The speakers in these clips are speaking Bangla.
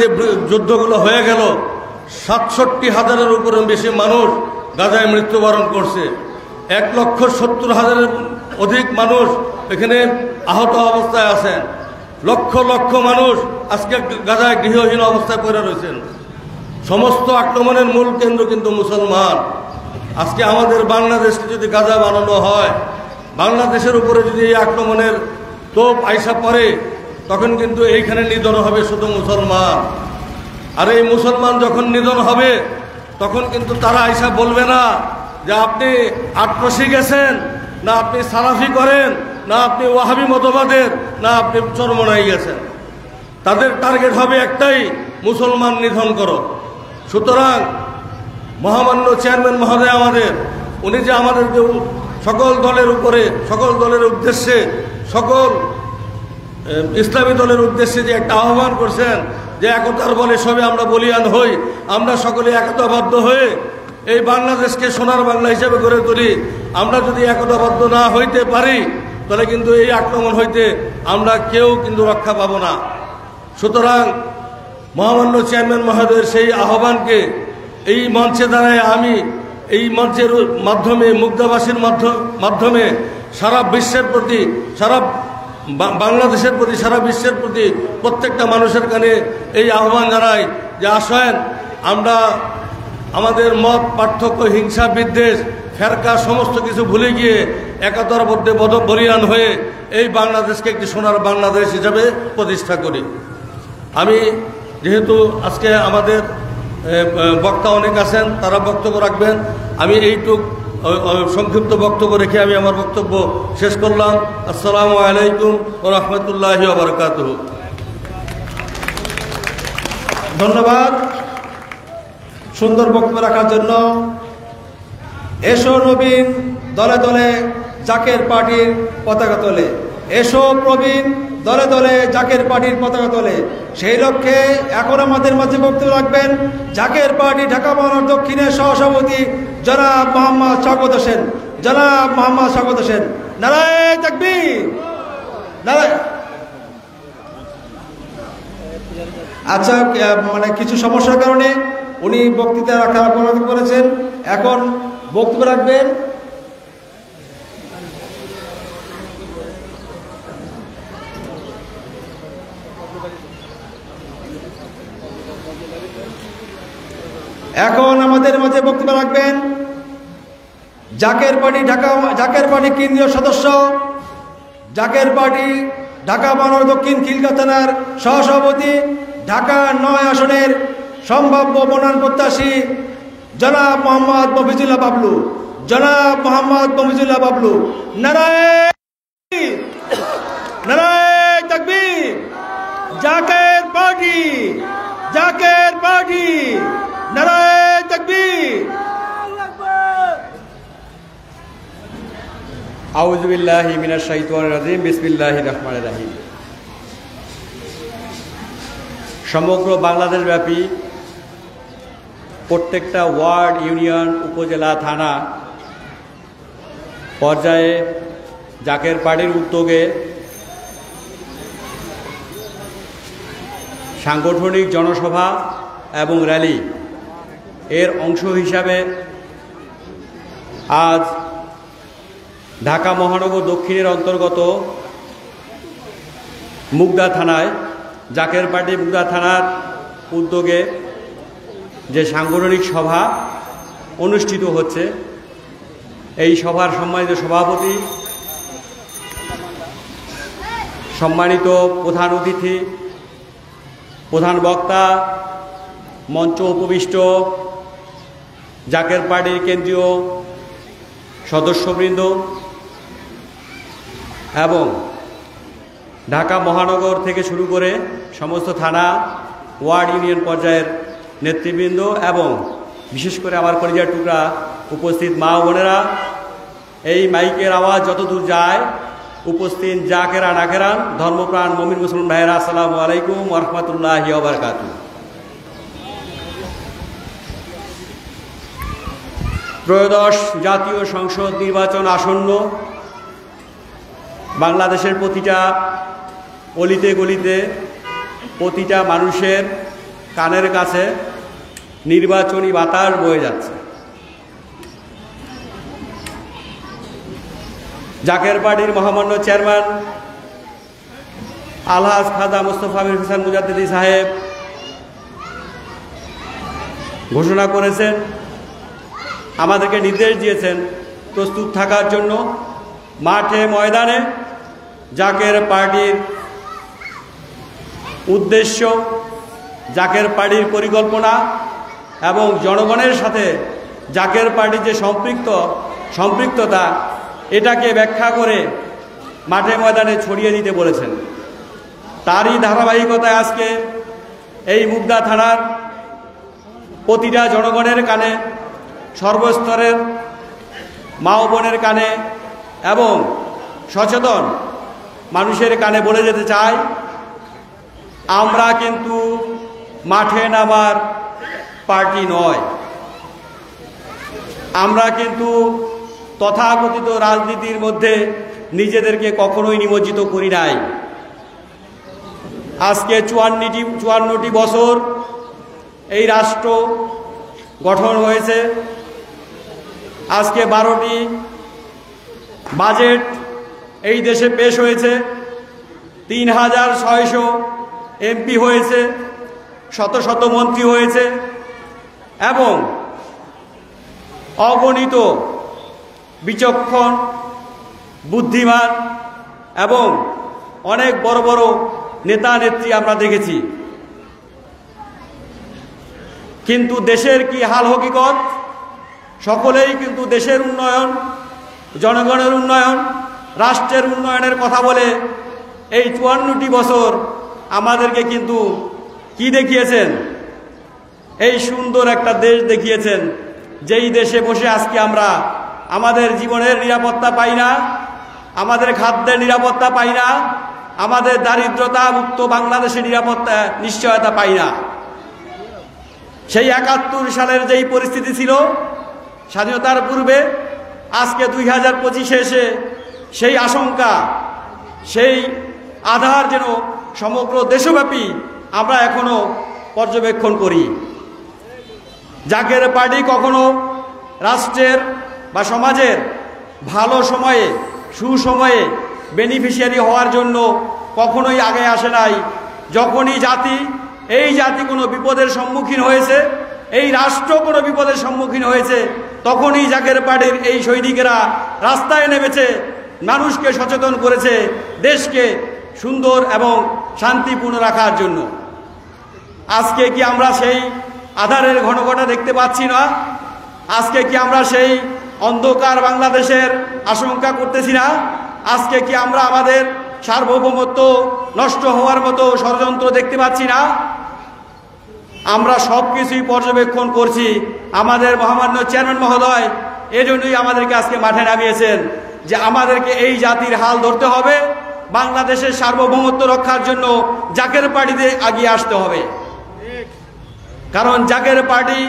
যে যুদ্ধগুলো হয়ে গেল ৬৭,০০০-এর উপরে বেশি মানুষ গাজায় মৃত্যুবরণ করছে। ১,৭০,০০০-এর অধিক মানুষ এখানে আহত অবস্থায় আছেন। লক্ষ লক্ষ মানুষ আজকে গাজায় গৃহহীন অবস্থায় পড়ে রয়েছেন। সমস্ত আক্রমণের মূল কেন্দ্র কিন্তু মুসলমান। আজকে আমাদের বাংলাদেশকে যদি গাজা বানানো হয়, বাংলাদেশের উপরে যদি এই আক্রমণের তোপ আইসা পড়ে, তখন কিন্তু এইখানে নিধন হবে শুধু মুসলমান। আর এই মুসলমান যখন নিধন হবে, তখন কিন্তু তারা আইসা বলবে না যে আপনি আটরশি গেছেন, না আপনি সালাফি করেন, না আপনি ওয়াহাবি মতবাদের, না আপনি চরমনাই গেছেন। তাদের টার্গেট হবে একটাই, মুসলমান নিধন করো। সুতরাং মহামান্য চেয়ারম্যান মহোদয় আমাদের, উনি যে আমাদেরকে সকল দলের উপরে, সকল দলের উদ্দেশ্যে, সকল ইসলামী দলের উদ্দেশ্যে যে একটা আহ্বান করছেন যে একতার বলে সবে আমরা বলিয়ান হই, আমরা সকলে একতাবদ্ধ হয়ে এই বাংলাদেশকে সোনার বাংলা হিসেবে গড়ে তুলি। আমরা যদি একতাবদ্ধ না হইতে পারি, তাহলে কিন্তু এই আক্রমণ হইতে আমরা কেউ কিন্তু রক্ষা পাব না। সুতরাং মহামান্য চেয়ারম্যান মহোদয়ের সেই আহ্বানকে এই মঞ্চে দাঁড়ায় আমি এই মঞ্চের মাধ্যমে, মুগ্ধাবাসীর মাধ্যমে সারা বিশ্বের প্রতি, সারা বাংলাদেশের প্রতি, সারা বিশ্বের প্রতি প্রত্যেকটা মানুষের কানে এই আহ্বান জানাই যে আসেন আমরা আমাদের মত পার্থক্য, হিংসা, বিদ্বেষ, ফেরকা সমস্ত কিছু ভুলে গিয়ে একতার মধ্যে বলিয়ান হয়ে এই বাংলাদেশকে একটি সোনার বাংলাদেশ হিসাবে প্রতিষ্ঠা করি। আমি যেহেতু আজকে আমাদের বক্তা অনেক আছেন, তারা বক্তব্য রাখবেন, আমি এইটুক সংক্ষিপ্ত বক্তব্য রেখে আমি আমার বক্তব্য শেষ করলাম। আসসালামু আলাইকুম ওয়া রাহমাতুল্লাহি ওয়া বারাকাতুহু। ধন্যবাদ সুন্দর বক্তব্য রাখার জন্য। এসো নবীন, দলে দলে জাকের পার্টির পতাকা তোলে। এসো প্রবীণ, দলে দলে জাকের পার্টির পতাকা তোলে। সেই লক্ষ্যে এখন আমাদের মাঝে বক্তব্য রাখবেন জাকের পার্টি ঢাকা মহানগর দক্ষিণের সহসভাপতি জনাব মোহাম্মদ শওকত হোসেন। জনাব মোহাম্মদ শওকত হোসেন, নারায়ে তাকবীর, নারায়ে। আচ্ছা, মানে কিছু সমস্যার কারণে উনি বক্তৃতা রাখার অনুরোধ করেছেন। এখন বক্তব্য রাখবেন জাকের পার্টি জাকের পার্টি কেন্দ্রীয় সদস্য, জাকের পার্টি ঢাকা মহানগর দক্ষিণ খিলগাঁও থানার সহসভাপতি, ঢাকা ৯ আসনের সম্ভাব্য মনোনয়ন প্রত্যাশী জনাব মোহাম্মদ মফিজুল্লাহ বাবলু। জনাব মোহাম্মদ মফিজুল্লাহ বাবলু, নারায়ে নারায়ে তাকবীর। জাকের পার্টি, জাকের পার্টি, নারায়ে তাকবীর। আউযু বিল্লাহি মিনাশ শাইতানির রাজিম, বিসমিল্লাহির রহমানির রহিম। সমগ্র বাংলাদেশব্যাপী প্রত্যেকটা ওয়ার্ড, ইউনিয়ন, উপজেলা, থানা পর্যায়ে জাকের পার্টির উদ্যোগে সাংগঠনিক জনসভা এবং র্যালি এর অংশ হিসাবে আজ ঢাকা মহানগর দক্ষিণের অন্তর্গত মুগদা থানায় জাকের পার্টি মুগদা থানার উদ্যোগে যে সাংগঠনিক সভা অনুষ্ঠিত হচ্ছে, এই সভার সম্মানিত সভাপতি, সম্মানিত প্রধান অতিথি, প্রধান বক্তা, মঞ্চ উপবিষ্ট জাকের পার্টির কেন্দ্রীয় সদস্যবৃন্দ এবং ঢাকা মহানগর থেকে শুরু করে সমস্ত থানা, ওয়ার্ড, ইউনিয়ন পর্যায়ের নেতৃবৃন্দ এবং বিশেষ করে আমার কলিজার টুকরা উপস্থিত মা বোনেরা, এই মাইকের আওয়াজ যতদূর যায় উপস্থিত জাকেরা নাকেরান ধর্মপ্রাণ মুমিন মুসলমান ভাইয়েরা, আসসালামু আলাইকুম ওয়া রাহমাতুল্লাহি ওয়া বারাকাতুহু। ত্রয়োদশ জাতীয় সংসদ নির্বাচন আসন্ন। বাংলাদেশের প্রতিটা অলিতে গলিতে, প্রতিটা মানুষের কানের কাছে নির্বাচনী বাতাস বয়ে যাচ্ছে। জাকের পার্টির মহামান্য চেয়ারম্যান আলহাজ খাজা মোস্তফা মীর হোসেন মুজাদ্দিদি সাহেব ঘোষণা করেছেন, আমাদেরকে নির্দেশ দিয়েছেন প্রস্তুত থাকার জন্য। মাঠে ময়দানে জাকের পার্টির উদ্দেশ্য, জাকের পার্টির পরিকল্পনা এবং জনগণের সাথে জাকের পার্টির যে সম্পৃক্ততা এটাকে ব্যাখ্যা করে মাঠে ময়দানে ছড়িয়ে দিতে বলেছেন। তারই ধারাবাহিকতায় আজকে এই মুগদা থানার প্রতিটা জনগণের কানে, সর্বস্তরের মা ও বোনের কানে এবং সচেতন মানুষের কানে বলে যেতে চাই, আমরা কিন্তু মাঠে নামার পার্টি নয়। আমরা কিন্তু তথাকথিত রাজনীতির মধ্যে নিজেদেরকে কখনোই নিমজ্জিত করি নাই। আজকে 54টি বছর এই রাষ্ট্র গঠন হয়েছে। আজকে 12টি বাজেট এই দেশে পেশ হয়েছে, 3600 এমপি হয়েছে, শত শত মন্ত্রী হয়েছে এবং অগণিত বিচক্ষণ, বুদ্ধিমান এবং অনেক বড় বড় নেতা নেত্রী আমরা দেখেছি। কিন্তু দেশের কি হাল হকিকত? সকলেই কিন্তু দেশের উন্নয়ন, জনগণের উন্নয়ন, রাষ্ট্রের উন্নয়নের কথা বলে এই 54টি বছর আমাদেরকে কিন্তু কি দেখিয়েছেন? এই সুন্দর একটা দেশ দেখিয়েছেন, যেই দেশে বসে আজকে আমরা আমাদের জীবনের নিরাপত্তা পাই না, আমাদের খাদ্যের নিরাপত্তা পাই না, আমাদের দারিদ্রতা মুক্ত বাংলাদেশের নিরাপত্তা নিশ্চয়তা পাই না। সেই 71 সালের যেই পরিস্থিতি ছিল স্বাধীনতার পূর্বে, আজকে 2025 এসে সেই আশঙ্কা, সেই আধার যেন সমগ্র দেশব্যাপী আমরা এখনো পর্যবেক্ষণ করি। জাকের পার্টি কখনো রাষ্ট্রের বা সমাজের ভালো সময়ে, সুসময়ে বেনিফিশিয়ারি হওয়ার জন্য কখনোই আগে আসে নাই। যখনই এই জাতি কোনো বিপদের সম্মুখীন হয়েছে, এই রাষ্ট্র কোনো বিপদের সম্মুখীন হয়েছে, তখনই জাকের পার্টির এই সৈনিকেরা রাস্তায় নেমেছে, মানুষকে সচেতন করেছে দেশকে সুন্দর এবং শান্তিপূর্ণ রাখার জন্য। আজকে কি আমরা সেই আধারের ঘনঘটা দেখতে পাচ্ছি না? আজকে কি আমরা সেই অন্ধকার বাংলাদেশের আশঙ্কা করতেছি না? আজকে কি আমরা আমাদের সার্বভৌমত্ব নষ্ট হওয়ার মতো ষড়যন্ত্র দেখতে পাচ্ছি না? আমরা সব কিছুই পর্যবেক্ষণ করছি। আমাদের মহামান্য চেয়ারম্যান মহোদয় এজন্যই আমাদেরকে আজকে মাঠে নামিয়েছেন যে আমাদেরকে এই জাতির হাল ধরতে হবে, বাংলাদেশের সার্বভৌমত্ব রক্ষার জন্য জাকের পার্টিতে এগিয়ে আসতে হবে। কারণ জাকের পার্টি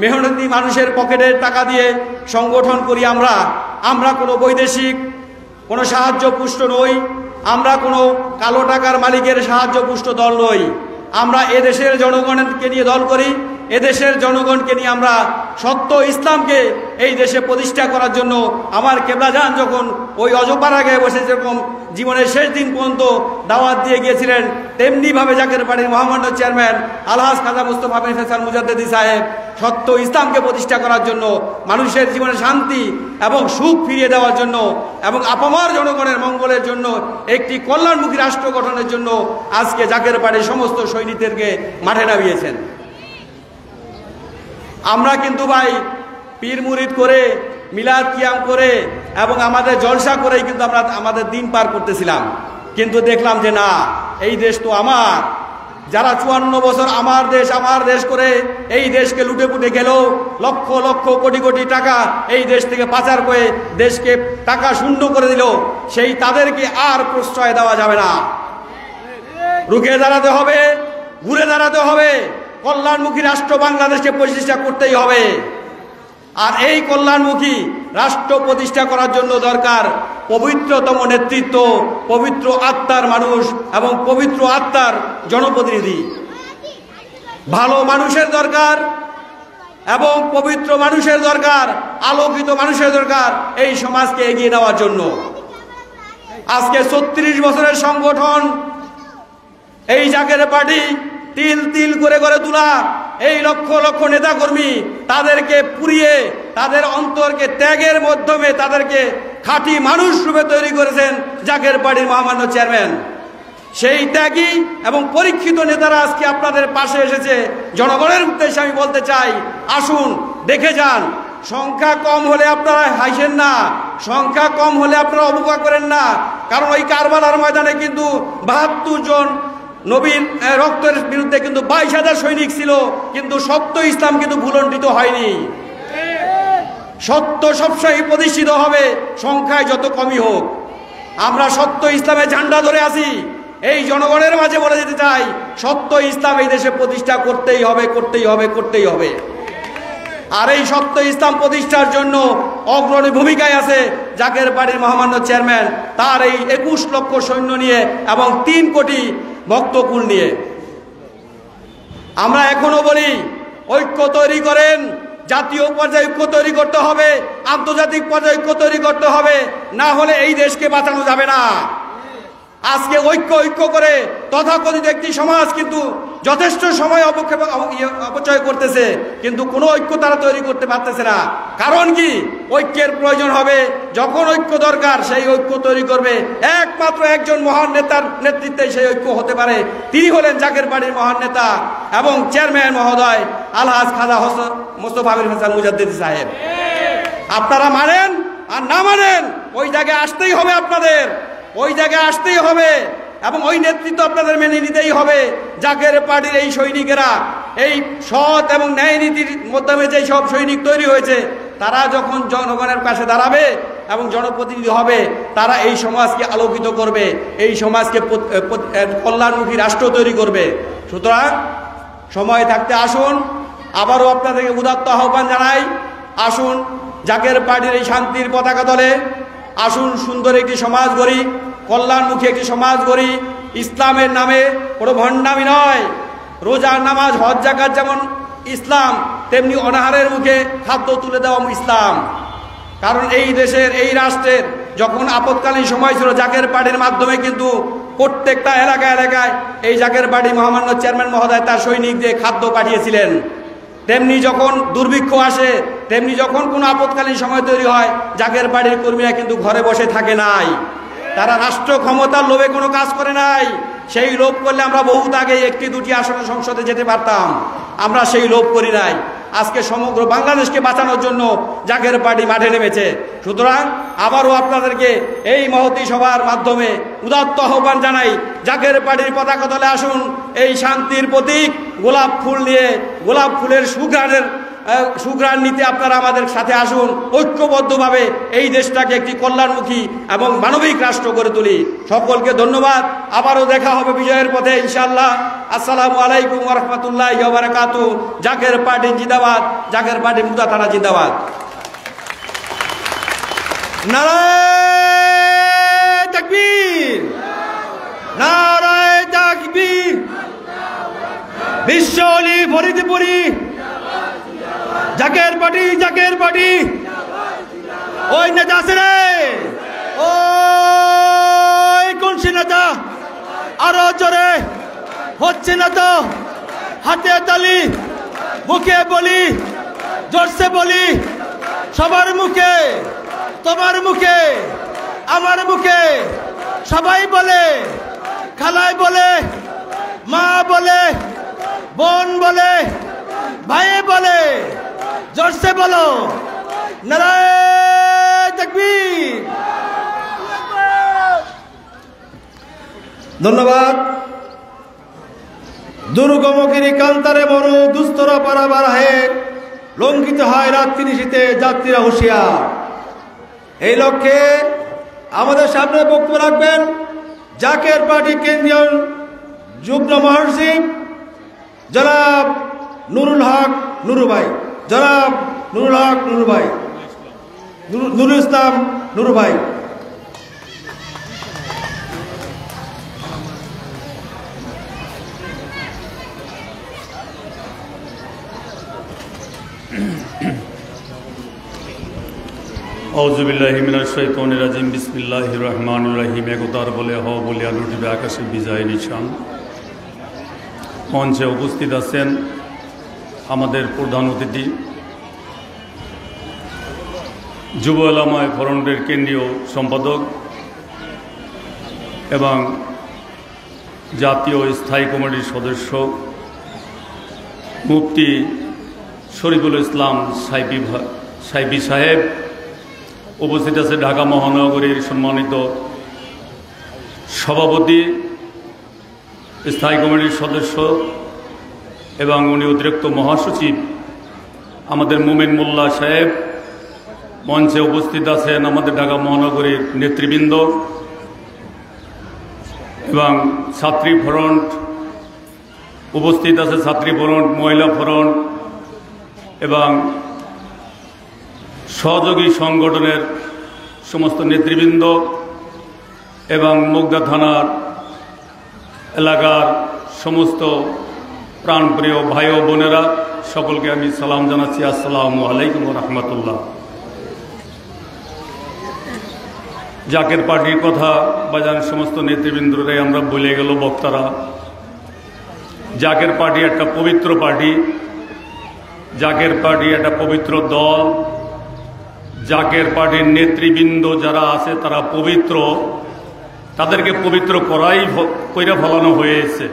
মেহনতি মানুষের পকেটের টাকা দিয়ে সংগঠন করি। আমরা কোনো বৈদেশিক কোনো সাহায্যপুষ্ট নই, আমরা কোনো কালো টাকার মালিকের সাহায্যপুষ্ট দল নই। আমরা এদেশের জনগণকে নিয়ে দল করি, এদেশের জনগণকে নিয়ে আমরা সত্য ইসলামকে এই দেশে প্রতিষ্ঠা করার জন্য আমার কেবলাজান যখন ওই অজপাড়া গায়ে বসে যেরকম জীবনের শেষ দিন পর্যন্ত দাওয়াত দিয়ে গিয়েছিলেন, তেমনিভাবে জাকের পার্টির মহামান্য চেয়ারম্যান আলহাজ খাজা মোস্তফা মীর হোসেন মুজাদ্দিদি সাহেব সত্য ইসলামকে প্রতিষ্ঠা করার জন্য, মানুষের জীবনে শান্তি এবং সুখ ফিরিয়ে দেওয়ার জন্য এবং আপামর জনগণের মঙ্গলের জন্য, একটি কল্যাণমুখী রাষ্ট্র গঠনের জন্য আজকে জাকের পার্টির সমস্ত সৈনিকদেরকে মাঠে নামিয়েছেন। আমরা কিন্তু ভাই পীর মুরিদ করে, মিলাদ কিয়াম করে এবং আমাদের জলসা করেই কিন্তু আমরা আমাদের দিন পার করতেছিলাম। কিন্তু দেখলাম যে না, এই দেশ তো আমার। যারা 54 বছর আমার দেশ করে এই দেশকে লুটে পুটে গেল, লক্ষ লক্ষ কোটি কোটি টাকা এই দেশ থেকে পাচার করে দেশকে টাকা শূন্য করে দিল, সেই তাদেরকে আর প্রশ্রয় দেওয়া যাবে না। রুখে দাঁড়াতে হবে, ঘুরে দাঁড়াতে হবে। কল্যাণমুখী রাষ্ট্র বাংলাদেশকে প্রতিষ্ঠা করতেই হবে। আর এই কল্যাণমুখী রাষ্ট্র প্রতিষ্ঠা করার জন্য দরকার পবিত্রতম নেতৃত্ব, পবিত্র আত্মার মানুষ এবং পবিত্র আত্মার জনপ্রতিনিধি। ভালো মানুষের দরকার এবং পবিত্র মানুষের দরকার, আলোকিত মানুষের দরকার এই সমাজকে এগিয়ে নেওয়ার জন্য। আজকে ৩৬ বছরের সংগঠন এই জাকের পার্টি তিল তিল করে গড়ে তোলা এই লক্ষ লক্ষ নেতাকর্মী, তাদেরকে পুড়িয়ে তাদের অন্তরকে ত্যাগের মাধ্যমে তাদেরকে খাঁটি মানুষ রূপে তৈরি করেছেন জাকের পার্টির মহামান্য চেয়ারম্যান। সেই ত্যাগী এবং পরীক্ষিত নেতারা আজকে আপনাদের পাশে এসেছে। জনগণের উদ্দেশ্যে আমি বলতে চাই, আসুন দেখে যান। সংখ্যা কম হলে আপনারা হাসেন না, সংখ্যা কম হলে আপনারা অবজ্ঞা করেন না। কারণ ওই কারবালার ময়দানে কিন্তু ৭২ জন নবীর রক্তের বিরুদ্ধে কিন্তু ২২,০০০ সৈনিক ছিল, কিন্তু সত্য ইসলাম কিন্তু ভুলণ্ঠিত হয়নি। সত্য সবসময় প্রতিষ্ঠিত হবে, সংখ্যায় যত কমই হোক। আমরা সত্য ইসলামের ঝান্ডা ধরে আছি। এই জনগণের মাঝে বলে যেতে চাই, সত্য ইসলাম এই দেশে প্রতিষ্ঠা করতেই হবে, করতেই হবে, করতেই হবে। আর এই সত্য ইসলাম প্রতিষ্ঠার জন্য অগ্রণী ভূমিকায় আছে জাকের পার্টির মহামান্য চেয়ারম্যান, তার এই ২১ লক্ষ সৈন্য নিয়ে এবং ৩ কোটি ভক্তকুল নিয়ে। আমরা এখনো বলি, ঐক্য তৈরি করেন। জাতীয় পর্যায়ে ঐক্য তৈরি করতে হবে, আন্তর্জাতিক পর্যায়ে ঐক্য তৈরি করতে হবে, না হলে এই দেশকে বাঁচানো যাবে না। আজকে ঐক্য করে তথাকথিত একটি সমাজ কিন্তু যথেষ্ট সময় অপচয় করতেছে, কিন্তু কোনো ঐক্য তারা তৈরি করতে পারতেছে না। কারণ কি? ঐক্যের প্রয়োজন হবে। যখন ঐক্য দরকার সেই ঐক্য তৈরি করবে একমাত্র একজন মহান নেতার নেতৃত্বে সেই ঐক্য হতে পারে। তিনি হলেন জাকের পার্টির মহান নেতা এবং চেয়ারম্যান মহোদয় আলহাজ খাজা মোস্তফা আমির হাসান মুজাদ্দিদি সাহেব। আপনারা মানেন আর না মানেন, ওই জায়গায় আসতেই হবে, আপনাদের ওই জায়গায় আসতেই হবে এবং ওই নেতৃত্ব আপনাদের মেনে নিতেই হবে। জাকের পার্টির এই সৈনিকেরা, এই সৎ এবং ন্যায় নীতির মাধ্যমে যেই সব সৈনিক তৈরি হয়েছে, তারা যখন জনগণের পাশে দাঁড়াবে এবং জনপ্রতিনিধি হবে, তারা এই সমাজকে আলোকিত করবে, এই সমাজকে কল্যাণমুখী রাষ্ট্র তৈরি করবে। সুতরাং সময় থাকতে আসুন, আবারও আপনাদেরকে উদাত্ত আহ্বান জানাই, আসুন জাকের পার্টির এই শান্তির পতাকা তলে আসুন, সুন্দর একটি সমাজ গড়ি, কল্যাণমুখী একটি সমাজ গড়ি। ইসলামের নামে কোনো ভণ্ডামি নয়। রোজা, নামাজ, হজ, যাকাত যেমন ইসলাম, তেমনি অনাহারের মুখে খাদ্য তুলে দেওয়া ইসলাম। কারণ এই দেশের, এই রাষ্ট্রের যখন আপৎকালীন সময় ছিল, জাকের পার্টির মাধ্যমে কিন্তু প্রত্যেকটা এলাকায় এই জাকের পার্টি মহামান্য চেয়ারম্যান মহোদয় তার সৈনিক দিয়ে খাদ্য পাঠিয়েছিলেন। তেমনি যখন দুর্ভিক্ষ আসে, তেমনি যখন কোনো আপৎকালীন সময় তৈরি হয়, জাকের বাড়ির কর্মীরা কিন্তু ঘরে বসে থাকে নাই। তারা রাষ্ট্র ক্ষমতার লোভে কোনো কাজ করে নাই। সেই লোভ করলে আমরা বহুত আগে 1-2টি আসনে সংসদে যেতে পারতাম। আমরা সেই লোভ করি নাই। আজকে সমগ্র বাংলাদেশকে বাঁচানোর জন্য জাকের পার্টি মাঠে নেমেছে। সুতরাং আবারও আপনাদেরকে এই মহতী সভার মাধ্যমে উদাত্ত আহ্বান জানাই, জাকের পার্টির পতাকা তলে আসুন। এই শান্তির প্রতীক গোলাপ ফুল নিয়ে, গোলাপ ফুলের সুঘ্রাণ নিতে আপনারা আমাদের সাথে আসুন। ঐক্যবদ্ধভাবে এই দেশটাকে একটি কল্যাণমুখী এবং মানবিক রাষ্ট্র গড়ে তুলি। সকলকে ধন্যবাদ। আবারও দেখা হবে বিজয়ের পথে ইনশাআল্লাহ। আসসালামু আলাইকুম ওয়া রাহমাতুল্লাহি ওয়া বারাকাতুহু। জাকের পার্টি জিন্দাবাদ, জাকের পার্টি মুগদা থানা জিন্দাবাদ। নারায়ে তাকবীর, নারায়ে তাকবীর। বিশ্ব অলি ফরিদপুরি জাকের পার্টি, জাকের পার্টি। ওই নেতা আছে রে, ওই কোন সে নেতা? আরো জোরে হচ্ছে না তো? হাতে তালি, মুখে বলি, জোরসে বলি, সবার মুখে, তোমার মুখে, আমার মুখে, সবাই বলে, খালায় বলে, মা বলে, বোন বলে, ভাই বলে, জোরসে বলো, নারায়ে তাকবীর। ধন্যবাদ। দুর্গমগিরি কান্তারে মরু, দুস্তর পারাবার হে, লঙ্ঘিত হয় রাত্রি নিশীতে যাত্রীরা হুঁশিয়ার। এই লক্ষ্যে আমাদের সামনে বক্তব্য রাখবেন জাকের পার্টি কেন্দ্রীয় যুগ্ম মহাসচিব জনাব নুরুল হক নুরু ভাই, জনাব নুরুল হক নুরু ভাই, নুরুল ইসলাম নুরু ভাই। আউযুবিল্লাহি মিনাশ শাইতানির রাজিম বিসমিল্লাহির রহমানির রহিম। একতার বলে হ বলিয়া লুটিবে আকাশে বিজয় নিশান। মঞ্চে উপস্থিত আছেন আমাদের প্রধান অতিথি যুব উলামায়ে ফ্রন্টের কেন্দ্রীয় সম্পাদক এবং জাতীয় স্থায়ী কমিটির সদস্য মুফতি শরীফুল ইসলাম সাইফি সাহেব, উপস্থিত আছে ঢাকা মহানগরীর সম্মানিত সভাপতি, স্থায়ী কমিটির সদস্য এবং উনি অতিরিক্ত মহাসচিব আমাদের মোমেন মোল্লা সাহেব। মঞ্চে উপস্থিত আছেন আমাদের ঢাকা মহানগরীর নেতৃবৃন্দ এবং ছাত্রী ফ্রন্ট, উপস্থিত আছে ছাত্রী ফ্রন্ট, মহিলা ফ্রন্ট এবং সহযোগী সংগঠনের সমস্ত নেতৃবৃন্দ এবং মুগদা থানার এলাকার সমস্ত প্রাণপ্রিয় ভাই ও বোনেরা, সকলকে আমি সালাম জানাচ্ছি। আসসালামু আলাইকুম রহমতুল্লাহ। জাকের পার্টির কথা বাজান সমস্ত নেতৃবৃন্দরাই আমরা বলে গেল বক্তারা। জাকের পার্টি একটা পবিত্র পার্টি, জাকের পার্টি একটা পবিত্র দল। জাকের পার্টির নেতৃবৃন্দ যারা আছে তারা পবিত্র, তাদেরকে পবিত্র কইরা ফেলানো হয়েছে।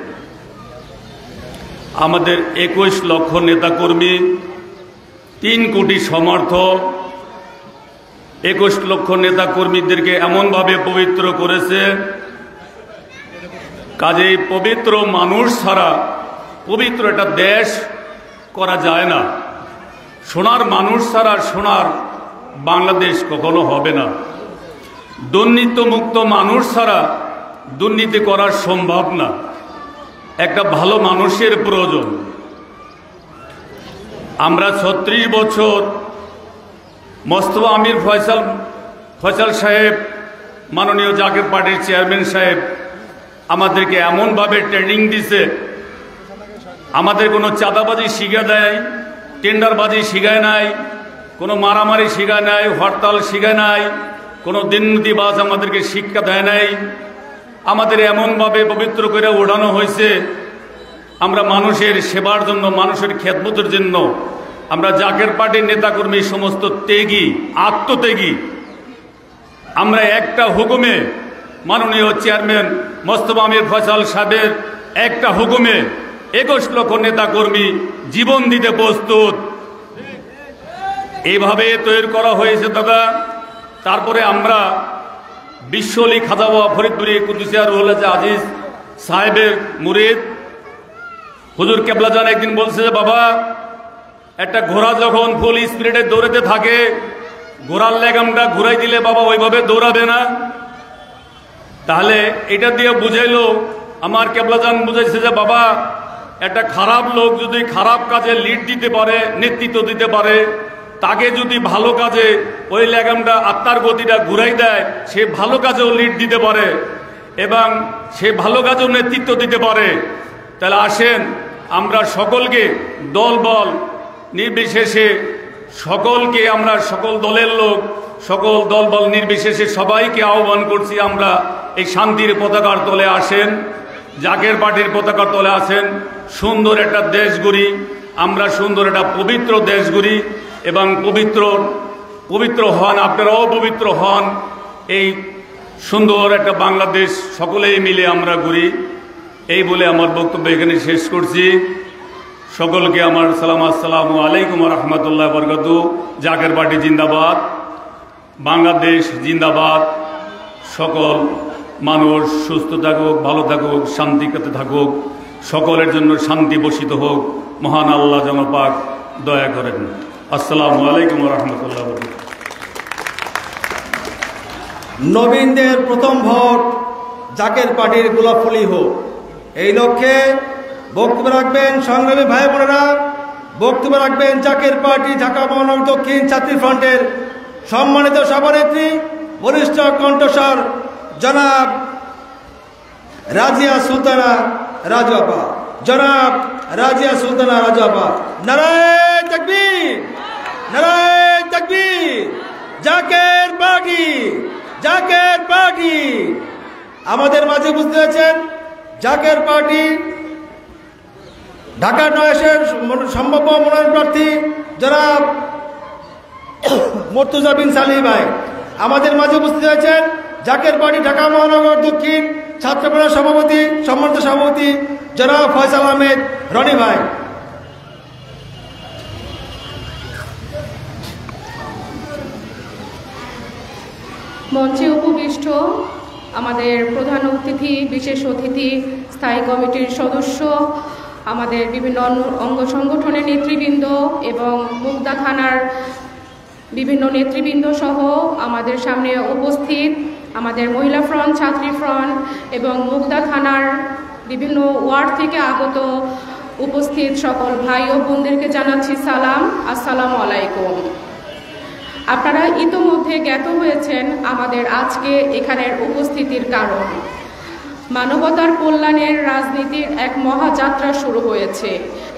আমাদের 21 লক্ষ নেতাকর্মী, 3 কোটি সমর্থক, 21 লক্ষ নেতাকর্মীদেরকে এমনভাবে পবিত্র করেছে, কাজেই পবিত্র মানুষ ছাড়া পবিত্র একটা দেশ করা যায় না। সোনার মানুষ ছাড়া সোনার বাংলাদেশ কখনো হবে না। দুর্নীতিমুক্ত মানুষ ছাড়া দুর্নীতি করা সম্ভব না। একটা ভালো মানুষের প্রয়োজন। আমরা 36 বছর মোস্তফা আমির ফয়সাল সাহেব, মাননীয় জাকের পার্টির চেয়ারম্যান সাহেব আমাদেরকে এমনভাবে ট্রেনিং দিছে, আমাদের কোনো চাঁদাবাজি শিখা দেয়, টেন্ডারবাজি শিখায় নাই, কোনো মারামারি শিখায় নাই, হরতাল শিখায় নাই, কোনো দুর্নীতিবাজ আমাদেরকে শিক্ষা দেয় নাই। আমাদের এমনভাবে পবিত্র করে ওঠানো হয়েছে, আমরা মানুষের সেবার জন্য, মানুষের খেদমতের জন্য আমরা জাকের পার্টির নেতাকর্মী সমস্ত ত্যাগী, আত্মত্যাগী। আমরা একটা হুকুমে, মাননীয় চেয়ারম্যান মোস্তফা আমির ফয়সাল সাহেবের একটা হুকুমে 21 লক্ষ নেতাকর্মী জীবন দিতে প্রস্তুত। এইভাবে তৈরি করা হয়েছে দাদা। তারপরে আমরা বিশ্বলি খাজাবা ফরিদপুরি কুদ্দুসিয়া রুহুল আজিজ সাহেবের মুরিদ হুজুর কেবলাজান একদিন বলছে যে বাবা, একটা ঘোড়া যখন ফুল স্পিরিটে দৌড়াতে থাকে, ঘোড়ার লেগামটা ঘুরাই দিলে বাবা ওইভাবে দৌড়াবে না। তাহলে এটা দিয়ে বুঝাইলো, আমার কেবলাজান বুঝাইছে যে বাবা, একটা খারাপ লোক যদি খারাপ কাজে লিড দিতে পারে, নেতৃত্ব দিতে পারে, তাকে যদি ভালো কাজে ওই লেগামটা আত্মার গতিটা ঘুরাই দেয়, সে ভালো কাজেও লিড দিতে পারে এবং সে ভালো কাজেও নেতৃত্ব দিতে পারে। তাহলে আসেন আমরা সকলকে দল বল নির্বিশেষে সকলকে, আমরা সকল দলের লোক, সকল দল বল নির্বিশেষে সবাইকে আহ্বান করছি, আমরা এই শান্তির পতাকার তলে আসেন, জাকের পার্টির পতাকার তলে আসেন। সুন্দর একটা দেশ গড়ি আমরা, সুন্দর একটা পবিত্র দেশ গড়ি এবং পবিত্র হন, আপনারাও পবিত্র হন। এই সুন্দর একটা বাংলাদেশ সকলেই মিলে আমরা গড়ি। এই বলে আমার বক্তব্য এখানে শেষ করছি। সকলকে আমার সালাম, আসসালামু আলাইকুম রহমতুল্লাহ বরকাতু। জাকের পার্টি জিন্দাবাদ, বাংলাদেশ জিন্দাবাদ। সকল মানুষ সুস্থ থাকুক, ভালো থাকুক, শান্তিতে থাকুক, সকলের জন্য শান্তি বর্ষিত হোক। মহান আল্লাহ যেন পাক দয়া করেন। আসসালামু আলাইকুম রহমতুল্লাহ বরকাতু। নবীনদের প্রথম ভোট জাকের পার্টির গোলাপফুলি হোক, এই লক্ষ্যে বক্তব্য রাখবেন সংগ্রামী ভাই বোনেরা। বক্তব্য রাখবেন জাকের পার্টি ঢাকা মহানগর দক্ষিণ ছাত্রী ফ্রন্টের সম্মানিত সভানেত্রী, বরিষ্ঠ কণ্ঠস্বর জনাব রাজিয়া সুলতানা রাজু আপা। জনাব রাজিয়া সুলতানা রাজু আপা। নারায়ে তাকবীর। নারায়ে তাকবীর, জাকের পার্টি, জাকের পার্টি। আমাদের মাঝে বুঝতে হয়েছেন জাকের পার্টি ঢাকা ৯-এর সম্ভাব্য মনোনয়ন প্রার্থী যারা মুর্তজা বিন সালিম ভাই আমাদের মাঝে উপস্থিত হয়েছেন। জাকের পার্টি ঢাকা মহানগর দক্ষিণ ছাত্রপাড়া সভাপতি, সম্মানিত সভাপতি জনাব ফয়সাল আহমেদ রনি ভাই। মঞ্চে উপবিষ্ট আমাদের প্রধান অতিথি, বিশেষ অতিথি, স্থায়ী কমিটির সদস্য, আমাদের বিভিন্ন অঙ্গ সংগঠনের নেতৃবৃন্দ এবং মুগদা থানার বিভিন্ন নেতৃবৃন্দ সহ আমাদের সামনে উপস্থিত আমাদের মহিলা ফ্রন্ট, ছাত্রী ফ্রন্ট এবং মুগদা থানার বিভিন্ন ওয়ার্ড থেকে আগত উপস্থিত সকল ভাই ও বোনদেরকে জানাচ্ছি সালাম, আসসালামু আলাইকুম। আপনারা ইতোমধ্যে জ্ঞাত হয়েছেন আমাদের আজকে এখানের উপস্থিতির কারণ। মানবতার কল্যাণের রাজনীতির এক মহাযাত্রা শুরু হয়েছে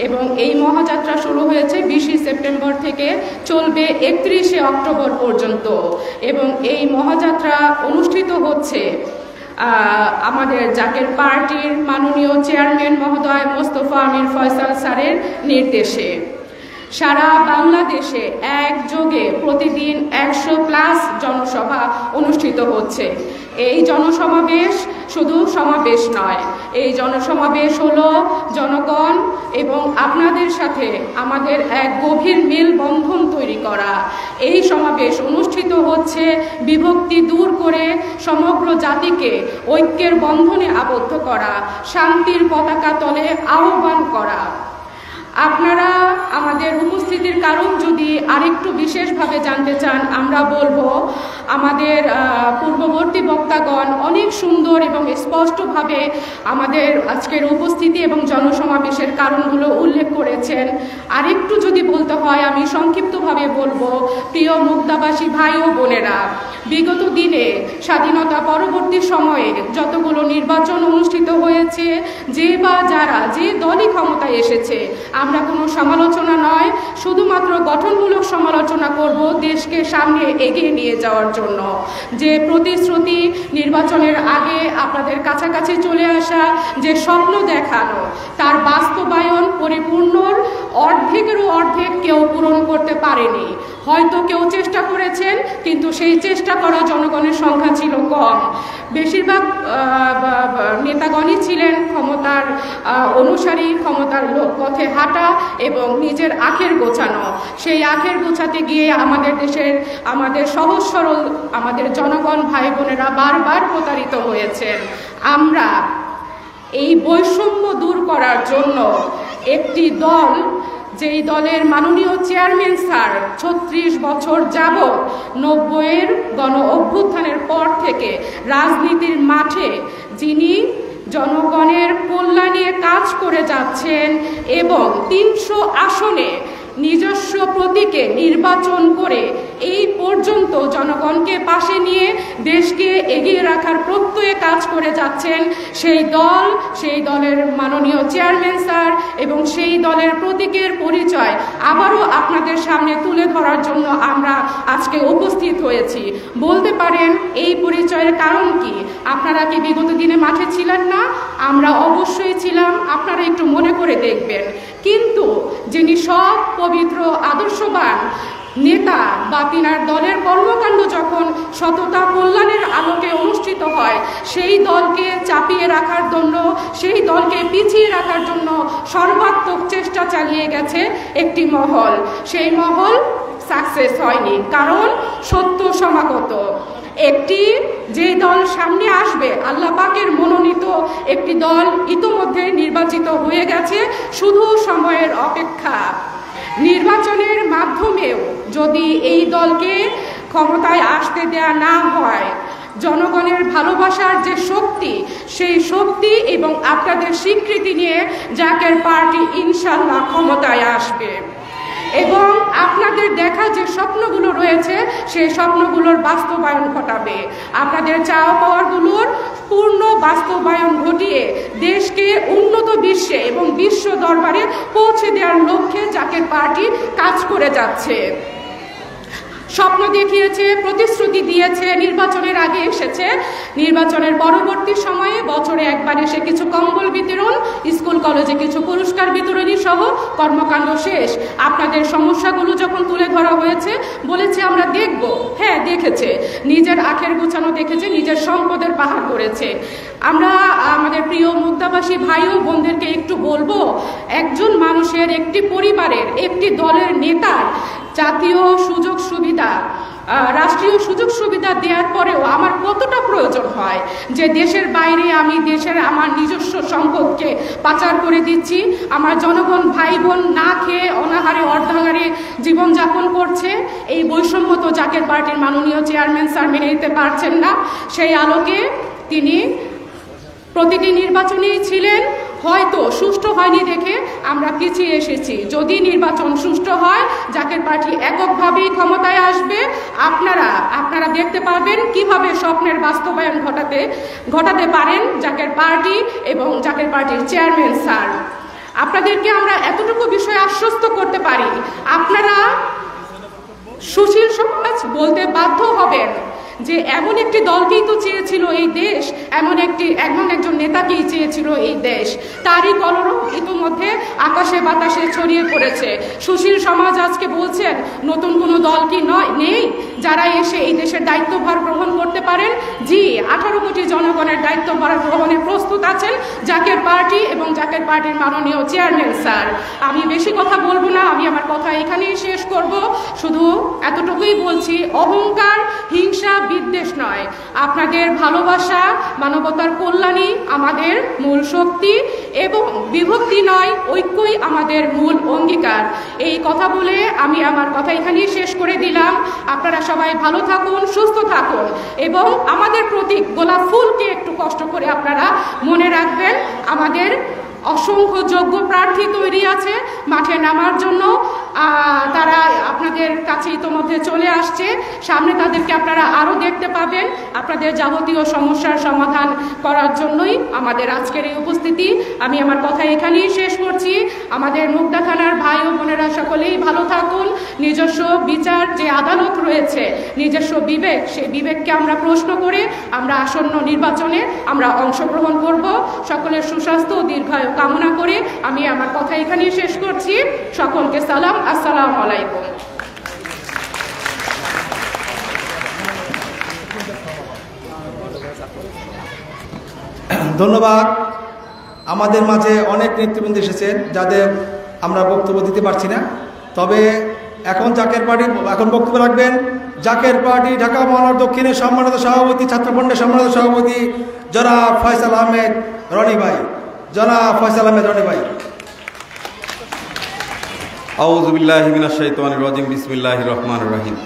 এবং এই মহাযাত্রা শুরু হয়েছে 20 সেপ্টেম্বর থেকে, চলবে 31 অক্টোবর পর্যন্ত এবং এই মহাযাত্রা অনুষ্ঠিত হচ্ছে আমাদের জাকের পার্টির মাননীয় চেয়ারম্যান মহোদয় মোস্তফা আমির ফয়সাল স্যারের নির্দেশে। সারা বাংলাদেশে একযোগে প্রতিদিন 100+ জনসভা অনুষ্ঠিত হচ্ছে। এই জনসমাবেশ শুধু সমাবেশ নয়, এই জনসমাবেশ হলো জনগণ এবং আপনাদের সাথে আমাদের এক গভীর মেলবন্ধন তৈরি করা। এই সমাবেশ অনুষ্ঠিত হচ্ছে বিভক্তি দূর করে সমগ্র জাতিকে ঐক্যের বন্ধনে আবদ্ধ করা, শান্তির পতাকা তলে আহ্বান করা। আপনারা আমাদের উপস্থিতির কারণ যদি আরেকটু বিশেষভাবে জানতে চান, আমরা বলবো আমাদের পূর্ববর্তী বক্তাগণ অনেক সুন্দর এবং স্পষ্টভাবে আমাদের আজকের উপস্থিতি এবং জনসমাবেশের কারণগুলো উল্লেখ করেছেন। আরেকটু যদি বলতে হয়, আমি সংক্ষিপ্তভাবে বলবো, প্রিয় মুগদাবাসী ভাই ও বোনেরা, বিগত দিনে স্বাধীনতা পরবর্তী সময়ে যতগুলো নির্বাচন অনুষ্ঠিত হয়েছে, যে বা যারা যে দলই ক্ষমতায় এসেছে, আমরা কোনো সমালোচনা নয়, শুধুমাত্র গঠনমূলক সমালোচনা করব দেশকে সামনে এগিয়ে নিয়ে যাওয়ার জন্য। যে প্রতিশ্রুতি নির্বাচনের আগে আপনাদের কাছাকাছি চলে আসা, যে স্বপ্ন দেখানো, তার বাস্তবায়ন পরিপূর্ণর অর্ধেকেরও অর্ধেক কেউ পূরণ করতে পারেনি। হয়তো কেউ চেষ্টা করেছেন, কিন্তু সেই চেষ্টা করা জনগণের সংখ্যা ছিল কম। বেশিরভাগ নেতাগণই ছিলেন ক্ষমতার অনুসারী, ক্ষমতার পথে হাঁটা এবং নিজের আখের গোছানো। সেই আখের গোছাতে গিয়ে আমাদের দেশের আমাদের সহজ সরল আমাদের জনগণ ভাই বোনেরা বারবার প্রতারিত হয়েছেন। আমরা এই বৈষম্য দূর করার জন্য একটি দল, যেই দলের মাননীয় চেয়ারম্যান স্যার 36 বছর যাবৎ 90-এর গণ অভ্যুত্থানের পর থেকে রাজনীতির মাঠে যিনি জনগণের কল্যাণে কাজ করে যাচ্ছেন এবং 300 আসনে নিজস্ব প্রতীকে নির্বাচন করে এই পর্যন্ত জনগণকে পাশে নিয়ে দেশকে এগিয়ে রাখার প্রত্যয়ে কাজ করে যাচ্ছেন, সেই দলের মাননীয় চেয়ারম্যান স্যার এবং সেই দলের প্রতীকের পরিচয় আবারও আপনাদের সামনে তুলে ধরার জন্য আমরা আজকে উপস্থিত হয়েছি। বলতে পারেন এই পরিচয়ের কারণ কি? আপনারা কি বিগত দিনে মাঠে ছিলেন না? আমরা অবশ্যই ছিলাম, আপনারা একটু মনে করে দেখবেন। কিন্তু যিনি সব পবিত্র আদর্শবান নেতা বা তিনার দলের কর্মকাণ্ড যখন সততা কল্যাণের আলোকে অনুষ্ঠিত হয়, সেই দলকে চাপিয়ে রাখার জন্য, সেই দলকে পিছিয়ে রাখার জন্য সর্বাত্মক চেষ্টা চালিয়ে গেছে একটি মহল। সেই মহল সাকসেস হয়নি, কারণ সত্য সমাগত। একটি যে দল সামনে আসবে, আল্লাহ পাকের মনোনীত একটি দল ইতোমধ্যে নির্বাচিত হয়ে গেছে, শুধু সময়ের অপেক্ষা। নির্বাচনের মাধ্যমেও যদি এই দলকে ক্ষমতায় আসতে দেয়া না হয়, জনগণের ভালোবাসার যে শক্তি, সেই শক্তি এবং আপনাদের স্বীকৃতি নিয়ে জাকের পার্টি ইনশাল্লাহ ক্ষমতায় আসবে এবং আপনাদের দেখা যে স্বপ্নগুলো রয়েছে সেই স্বপ্নগুলোর বাস্তবায়ন ঘটাবে। আপনাদের চাওয়া পাওয়াগুলোর পূর্ণ বাস্তবায়ন ঘটিয়ে দেশকে উন্নত বিশ্বে এবং বিশ্ব দরবারে পৌঁছে দেওয়ার লক্ষ্যে জাকের পার্টি কাজ করে যাচ্ছে। স্বপ্ন দেখিয়েছে, প্রতিশ্রুতি দিয়েছে, নির্বাচনের আগে এসেছে, নির্বাচনের পরবর্তী সময়ে বছরে একবার এসে কিছু কম্বল বিতরণ, স্কুল কলেজে কিছু পুরস্কার বিতরণী সহ কর্মকাণ্ড শেষ। আপনাদের সমস্যাগুলো যখন তুলে ধরা হয়েছে বলেছে আমরা দেখব। হ্যাঁ, দেখেছে, নিজের আখের গোছানো দেখেছে, নিজের সম্পদের পাহাড় করেছে। আমরা আমাদের প্রিয় মুক্তাবাসী ভাই ও বোনদেরকে একটু বলবো, একজন মানুষের, একটি পরিবারের, একটি দলের নেতার জাতীয় সুযোগ সুবিধা, রাষ্ট্রীয় সুযোগ সুবিধা দেওয়ার পরেও আমার কতটা প্রয়োজন হয় যে দেশের বাইরে আমি আমার নিজস্ব সম্পদকে পাচার করে দিচ্ছি, আমার জনগণ ভাই বোন না খেয়ে অনাহারে অর্ধাহারে জীবনযাপন করছে। এই বৈষম্য তো জাকের পার্টির মাননীয় চেয়ারম্যান স্যার মেনে নিতে পারছেন না। সেই আলোকে তিনি প্রতিটি নির্বাচনেই ছিলেন, হয়তো সুষ্ঠু হয়নি দেখে আমরা পিছিয়ে এসেছি। যদি নির্বাচন সুষ্ঠু হয়, জাকের পার্টি এককভাবেই ক্ষমতায় আসবে। আপনারা দেখতে পারবেন কিভাবে স্বপ্নের বাস্তবায়ন ঘটাতে পারেন জাকের পার্টি এবং জাকের পার্টির চেয়ারম্যান স্যার। আপনাদেরকে আমরা এতটুকু বিষয়ে আশ্বস্ত করতে পারি, আপনারা সুশীল সমাজ বলতে বাধ্য হবেন যে এমন একটি দলকেই তো চেয়েছিল এই দেশ, এমন একজন নেতাকেই চেয়েছিল এই দেশ। তারই কলরব ইতিমধ্যে আকাশে বাতাসে ছড়িয়ে পড়েছে। সুশীল সমাজ আজকে বলছেন নতুন কোনো দল কি নেই যারা এসে এই দেশের দায়িত্বভার গ্রহণ করতে পারেন? জি, 18 কোটি জনগণের দায়িত্বভার গ্রহণে প্রস্তুত আছেন জাকের পার্টি এবং জাকের পার্টির মাননীয় চেয়ারম্যান স্যার। আমি বেশি কথা বলবো না, আমি আমার কথা এখানেই শেষ করব। শুধু এতটুকুই বলছি, অহংকার, হিংসা, বিদ্বেষ নয়, আপনাদের ভালোবাসা, মানবতার কল্যাণই আমাদের মূল শক্তি এবং বিভক্তি নয়, ঐক্যই আমাদের মূল অঙ্গীকার। এই কথা বলে আমি আমার কথা এখানেই শেষ করে দিলাম। আপনারা সবাই ভালো থাকুন, সুস্থ থাকুন এবং আমাদের প্রতীক গোলাপ ফুলকে একটু কষ্ট করে আপনারা মনে রাখবেন। আমাদের অসংখ্য যোগ্য প্রার্থী তৈরি আছে মাঠে নামার জন্য, তারা আপনাদের কাছে ইতোমধ্যে চলে আসছে। সামনে তাদেরকে আপনারা আরও দেখতে পাবেন। আপনাদের যাবতীয় সমস্যার সমাধান করার জন্যই আমাদের আজকের এই উপস্থিতি। আমি আমার কথা এখানেই শেষ করছি। আমাদের মুগদা থানার ভাই ও বোনেরা সকলেই ভালো থাকুন। নিজস্ব বিচার যে আদালত রয়েছে, নিজস্ব বিবেক, সেই বিবেককে আমরা প্রশ্ন করে আমরা আসন্ন নির্বাচনে আমরা অংশগ্রহণ করব। সকলের সুস্বাস্থ্য ও দীর্ঘায়ু কামনা করে আমি আমার কথা এখানেই শেষ করছি। সকলকে সালাম, আসসালামু আলাইকুম। ধন্যবাদ। আমাদের মাঝে অনেক নেতৃবৃন্দ এসেছেন যাদের আমরা বক্তব্য দিতে পারছি না, তবে এখন জাকের পার্টি বক্তব্য রাখবেন জাকের পার্টি ঢাকা মহানগর দক্ষিণের সম্মানিত সভাপতি, ছাত্রফ্রন্টের সম্মানিত সভাপতি জনাব ফয়সাল আহমেদ রনি ভাই। জনাব ফয়সাল আহমেদ রনি ভাই। আউযু বিল্লাহি মিনাশ শাইতানির রাজিম, বিসমিল্লাহির রহমানির রহিম।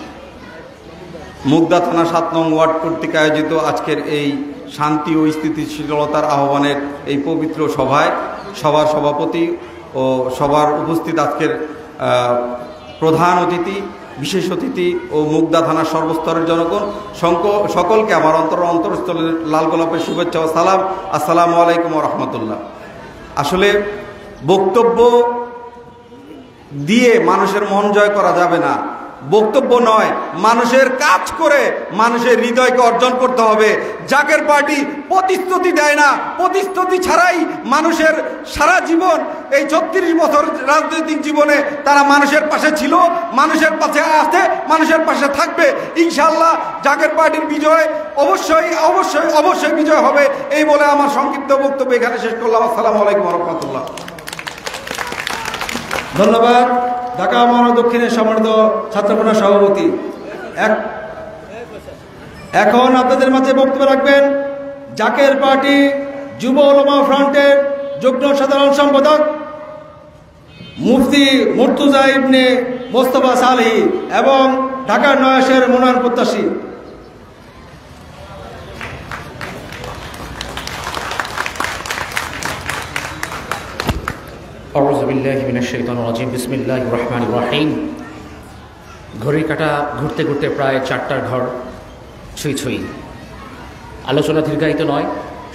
মুগদা থানা 7 নং ওয়ার্ড কর্তৃক আয়োজিত আজকের এই শান্তি ও স্থিতিশীলতার আহ্বানের এই পবিত্র সভায় সবার সভাপতি ও সবার উপস্থিত আজকের প্রধান অতিথি, বিশেষ অতিথি ও মুগদা থানার সর্বস্তরের জনগণ সকলকে আমার অন্তরস্থলের লাল গোলাপের শুভেচ্ছা ও সালাম। আসসালামু আলাইকুম ওয়া রাহমাতুল্লাহ। আসলে বক্তব্য দিয়ে মানুষের মন জয় করা যাবে না, বক্তব্য নয়, মানুষের কাজ করে মানুষের হৃদয়কে অর্জন করতে হবে। জাকের পার্টি প্রতিশ্রুতি দেয় না, প্রতিশ্রুতি ছাড়াই মানুষের সারা জীবন, এই 36 বছর রাজনৈতিক জীবনে তারা মানুষের পাশে ছিল, মানুষের পাশে আছে, মানুষের পাশে থাকবে। ইনশাআল্লাহ জাকের পার্টির বিজয় অবশ্যই অবশ্যই অবশ্যই বিজয় হবে। এই বলে আমার সংক্ষিপ্ত বক্তব্য এখানে শেষ করলাম। আসসালামু আলাইকুম ওয়া রাহমাতুল্লাহ। ধন্যবাদ। ঢাকা মহানগর দক্ষিণের সম্মানিত ছাত্রফ্রন্টের সভাপতি। এখন আপনাদের মাঝে বক্তব্য রাখবেন জাকের পার্টি যুব উলামা ফ্রন্টের যুগ্ম সাধারণ সম্পাদক মুফতি মুর্তুজা ইবনে মোস্তফা সালেহী এবং ঢাকার নয়াশের মনোনয়ন প্রত্যাশী। আউযু বিল্লাহি মিনাশ শাইতানির রাজিম, বিসমিল্লাহির রহমানির রহিম। ঘড়ির কাঁটা ঘুরতে ঘুরতে প্রায় 4টার ঘর ছুঁই ছুঁই। আলোচনা দীর্ঘায়িত নয়,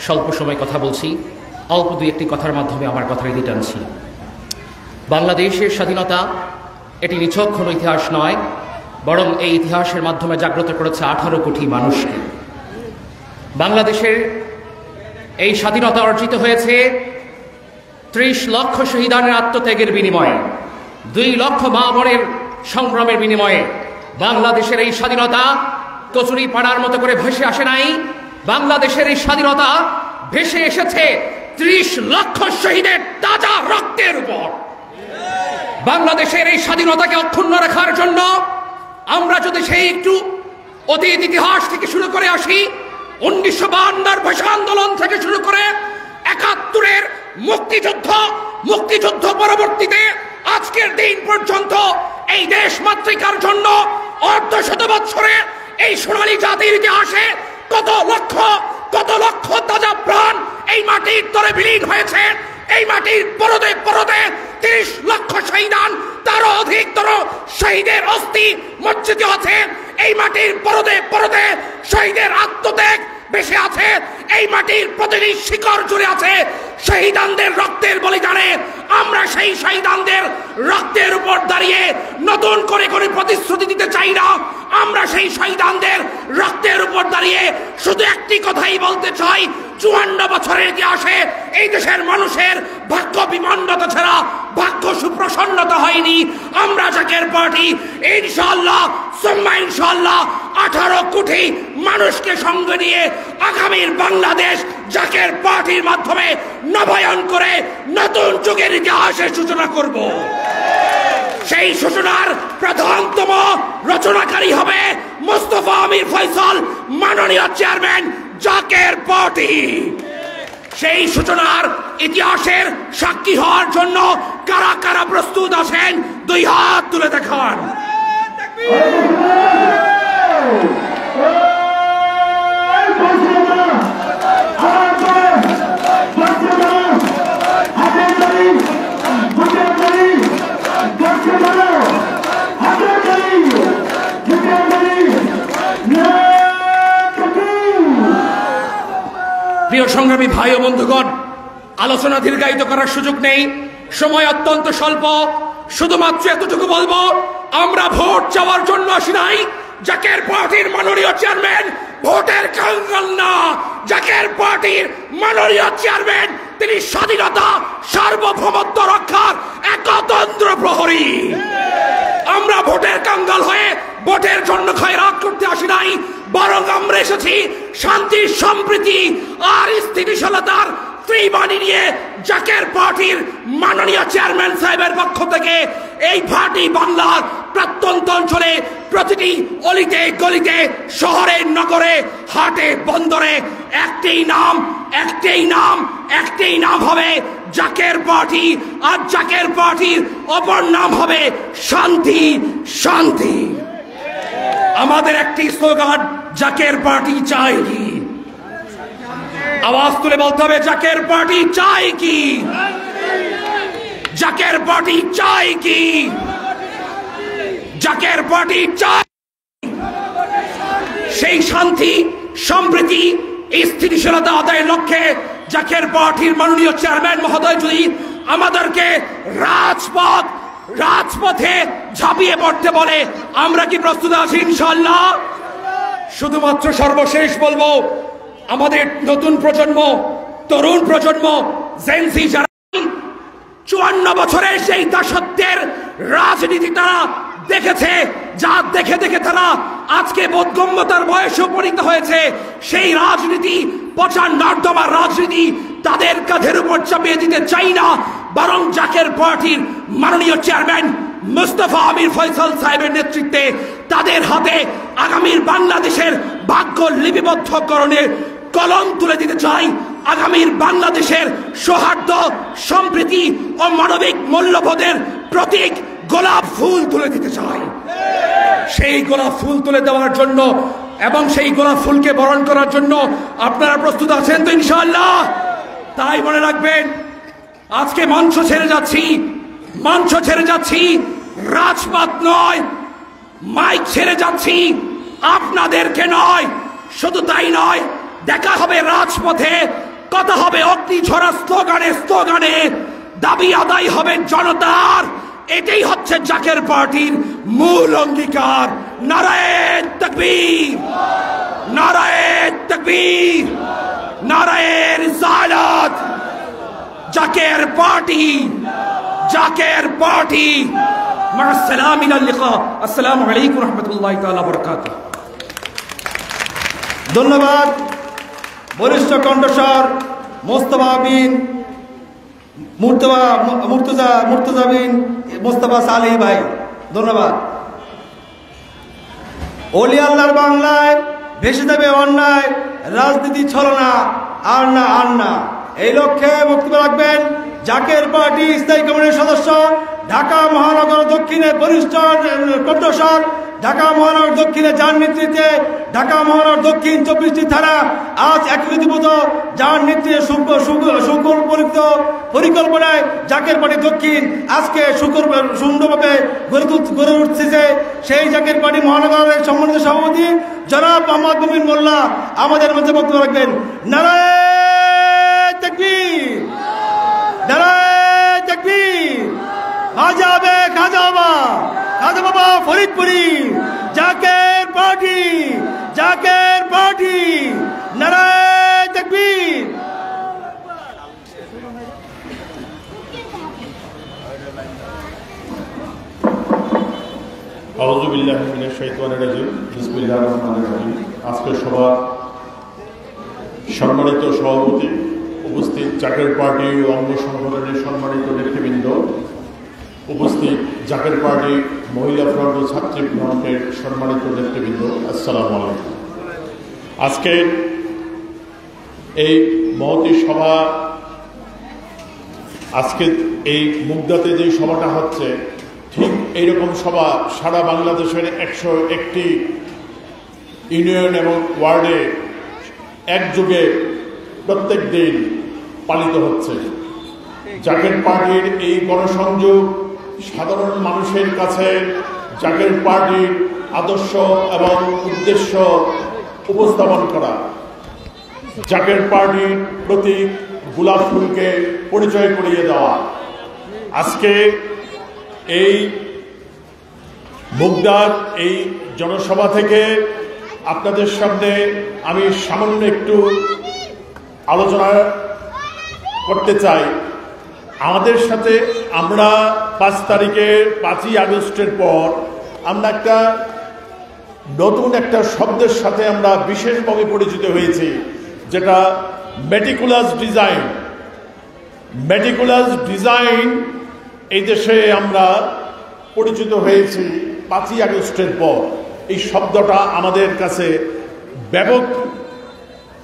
স্বল্প সময় কথা বলছি, অল্প দুই একটি কথার মাধ্যমে আমার কথার ইতি টানছি। বাংলাদেশের স্বাধীনতা এটি নিছক কোনো ইতিহাস নয়, বরং এই ইতিহাসের মাধ্যমে জাগ্রত করেছে 18 কোটি মানুষকে। বাংলাদেশের এই স্বাধীনতা অর্জিত হয়েছে 30 লক্ষ শহীদানের আত্মত্যাগের বিনিময়ে, 2 লক্ষ মা বোনের সংগ্রামের বিনিময়ে। বাংলাদেশের এই স্বাধীনতা কচুরি পাড়ার মতো করে ভেসে আসে নাই। বাংলাদেশের এই স্বাধীনতা ভেসে এসেছে 30 লক্ষ শহীদের তাজা রক্তের উপর। বাংলাদেশের এই স্বাধীনতাকে অক্ষুণ্ণ রাখার জন্য আমরা যদি সেই একটু অতীত ইতিহাস থেকে শুরু করে আসি, 1952 ভাষা আন্দোলন থেকে শুরু করে 71-এর মুক্তিযুদ্ধ পরবর্তীতে আজকের দিন পর্যন্ত এই দেশ মাতৃকার জন্য অর্ধশত বছরে এই সোনালী জাতির ইতিহাসে কত লক্ষ তাজা প্রাণ এই মাটির তরে বিলীন হয়েছে। এই মাটির পরদে 30 লক্ষ শহীদান, তারও অধিকতর শহীদের অস্থি মজ্জিত আছে। এই মাটির পরদে শহীদের আত্মত্যাগ বেশি আছে। এই মাটির প্রতিটি শিকড় জুড়ে আছে শহীদানদের রক্তের বলিদানে। আমরা সেই শহীদানদের রক্তের উপর দাঁড়িয়ে নতুন করে কোনো প্রতিশ্রুতি দিতে চাই না। আমরা সেই শহীদানদের রক্তের উপর দাঁড়িয়ে শুধু একটি কথাই বলতে চাই, 54 বছরের ইতিহাসে এই দেশের মানুষের ভাগ্য বিমন্ডতা ছাড়া ভাগ্য সুপ্রসন্নতা হয়নি। আমরা জাকের পার্টি ইনশাআল্লাহ 18 কোটি মানুষকে সঙ্গে নিয়ে আগামীর বাংলাদেশ জাকের পার্টির মাধ্যমে নবায়ন করে নতুন যুগের ইতিহাসের সূচনা করব। সেই সূচনার প্রধানতম রচনাকারী হবে মোস্তফা আমির ফয়সাল, মাননীয় চেয়ারম্যান জাকের পার্টি। সেই সূচনার ইতিহাসের সাক্ষী হওয়ার জন্য কারা কারা প্রস্তুত আছেন 2 হাত তুলে দেখান। প্রিয় সংগ্রামী ভাই ও বন্ধুগণ, আলোচনা দীর্ঘায়িত করার সুযোগ নেই, সময় অত্যন্ত স্বল্প। শুধুমাত্র এতটুকু বলবো, আমরা ভোট চাওয়ার জন্য আসি নাই। জাকের পার্টির মাননীয় চেয়ারম্যান ভোটের কাঙ্গাল না। জাকের পার্টির মাননীয় চেয়ারম্যান তিনি স্বাধীনতা সার্বভৌমত্ব রক্ষার একতন্ত্র প্রহরী। আমরা ভোটের কাঙ্গাল হয়ে ভোটের জন্য খয়রাত করতে আসি নাই, বরং আমরা এসেছি শান্তি, সম্প্রীতি আর স্থিতিশীলতার ত্রিবাণী নিয়ে। জাকের পার্টির মাননীয় চেয়ারম্যান সাহেবের পক্ষ থেকে এই পার্টি বাংলার প্রত্যন্ত অঞ্চলে প্রতিটি অলিতে গলিতে, শহরে নগরে, হাটে বন্দরে একটাই নাম হবে জাকের পার্টি। আর জাকের পার্টির অপর নাম হবে শান্তি। আমাদের একটি স্লোগান, জাকের পার্টি চাই কি? আওয়াজ তুলে বলতে হবে, জাকের পার্টি চাই কি? জাকের পার্টি চাই কি? জাকের পার্টি চাই। সেই শান্তি, সম্প্রীতি, স্থিতিশীলতা আদায়ের লক্ষ্যে জাকের পার্টির মাননীয় চেয়ারম্যান মহোদয় যদি আমাদেরকে রাজপথে ঝাঁপিয়ে পড়তে বলে, আমরা কি প্রস্তুত আছি? ইনশাআল্লাহ। শুধুমাত্র সর্বশেষ বলবো, আমাদের নতুন প্রজন্ম, তরুণ প্রজন্ম, জেনজি যারা 54 বছরের সেই দাসত্বের রাজনীতি তারা দেখেছে, যা দেখে তারা আজকে বোধগম্যতার বয়সে উপনীত হয়েছে, সেই রাজনীতি, পচা নর্দমার রাজনীতি তাদের কাঁধের উপর চাপিয়ে দিতে চাই না, বরং জাকের পার্টির মাননীয় চেয়ারম্যান মোস্তফা আমির ফয়সাল সাহেবের নেতৃত্বে তাদের হাতে আগামীর বাংলাদেশের ভাগ্য লিপিবদ্ধকরণে কলম তুলে দিতে চাই। আগামীর বাংলাদেশের সৌহার্দ্য, সম্প্রীতি ও মানবিক মূল্যবোধের প্রতীক গোলাপ ফুল তুলে দিতে চাই। সেই গোলাপ ফুল তুলে দেওয়ার জন্য এবং সেই গোলাপ ফুলকে বরণ করার জন্য আপনারা প্রস্তুত আছেন তো? ইনশাআল্লাহ। তাই মনে রাখবেন, আজকে মঞ্চ ছেড়ে যাচ্ছি, রাজপথ নয়, মাইক ছেড়ে যাচ্ছি, আপনাদেরকে নয়। শুধু তাই নয়, দেখা হবে রাজপথে, কথা হবে অগ্নিঝরা স্লোগানে, দাবি আদায় হবে জনতার। এটাই হচ্ছে জাকের পার্টির মূল অঙ্গীকার। নারায়ে তাকবীর, নারায়ে তাকবীর, নারায়ে রিসালাত। জাকের পার্টি, জাকের পার্টি। মা আসসালাম ইলা লিকা। আসসালামু আলাইকুম রাহমাতুল্লাহি তাআলা ওয়া বারাকাতুহু। ধন্যবাদ বরিষ্ঠ কণ্ঠস্বর মোস্তফা বিন মুর্তজা বিন মোস্তফা সালেহ ভাই, ধন্যবাদ। ওলি আল্লাহর বাংলায় ভেসে যাবে অন্যায়, রাজনীতি ছলনা আর না আর না, এই লক্ষ্যে বক্তব্য রাখবেন জাকের পার্টি স্থায়ী কমিটির সদস্য, ঢাকা মহানগর দক্ষিণের বরিষ্ঠ কণ্ঠস্বর, ঢাকা মহানগর দক্ষিণে যার নেতৃত্বে ঢাকা মহানগর দক্ষিণ 24টি থানা আজ একীভূত, যার নেতৃত্বে পরিকল্পনায় জাকের পার্টি দক্ষিণ আজকে সুন্দরভাবে গড়ে উঠতেছে। সেই জাকের পার্টি মহানগরের সম্মানিত সভাপতি জনাব মোহাম্মদ মুমিন মোল্লা আমাদের মধ্যে বক্তব্য রাখবেন। নারায়ে তাকবীর, নারায়ে তাকবীর। খাজা বাবা ফরিদপুরি, জাকের পার্টি, জাকের পার্টি, নারায়ে তাকবীর। আউযু বিল্লাহি মিনাশ শাইতানির রাজিম। বিসমিল্লাহির রহমানির রহিম। আজকের সভা সম্মানিত সভাপতি, উপস্থিত জাকের পার্টি ও অঙ্গ সংগঠনের সম্মানিত নেতৃবৃন্দ, উপস্থিত জাকের পার্টি মহিলা ফ্রন্ট ও ছাত্রী ফ্রন্টের সম্মানিত নেতৃবৃন্দ, আসসালামু আলাইকুম। আজকের এই মহতী সভা, আজকে এই মুগদাতে যে সভাটা হচ্ছে, ঠিক এইরকম সভা সারা বাংলাদেশের 101টি ইউনিয়ন এবং ওয়ার্ডে একযোগে প্রত্যেক দিন পালিত হচ্ছে। জাকের পার্টির এই গণসংযোগ সাধারণ মানুষের কাছে জাকের পার্টির আদর্শ এবং উদ্দেশ্য উপস্থাপন করা, জাকের পার্টির প্রতীক গোলাপ ফুলকে পরিচয় করিয়ে দেওয়া। আজকে এই মুগদার এই জনসভা থেকে আপনাদের সামনে আমি সামান্য একটু আলোচনা করতে চাই। আমাদের সাথে আমরা 5ই আগস্টের পর আমরা একটা নতুন একটা শব্দের সাথে আমরা বিশেষভাবে পরিচিত হয়েছি, যেটা মেটিকুলাস ডিজাইন। মেটিকুলাস ডিজাইন এই দেশে আমরা পরিচিত হয়েছি 5ই আগস্টের পর। এই শব্দটা আমাদের কাছে ব্যাপক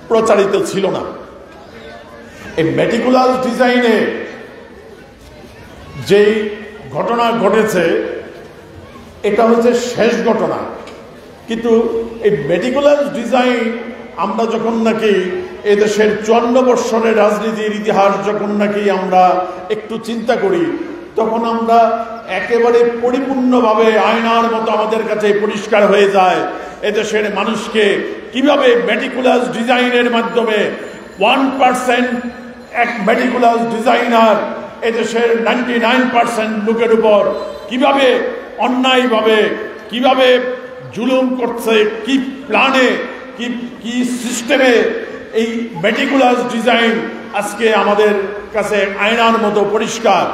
প্রচারিত ছিল না। এই মেটিকুলাস ডিজাইনে যেই ঘটনা ঘটেছে এটা হচ্ছে শেষ ঘটনা, কিন্তু এই মেটিকুলাস ডিজাইন আমরা যখন নাকি এদেশের 54 বৎসরের রাজনীতির ইতিহাস যখন নাকি আমরা একটু চিন্তা করি, তখন আমরা একেবারে পরিপূর্ণভাবে আয়নার মতো আমাদের কাছে পরিষ্কার হয়ে যায় এদেশের মানুষকে কিভাবে মেটিকুলাস ডিজাইনের মাধ্যমে 1% এক মেটিকুলাস ডিজাইনার এদেশের 99% লোকের উপর কিভাবে অন্যায়ভাবে কিভাবে জুলুম করছে, কি প্ল্যানে, কি সিস্টেমে। এই মেটিকুলাস ডিজাইন আজকে আমাদের কাছে আয়নার মতো পরিষ্কার।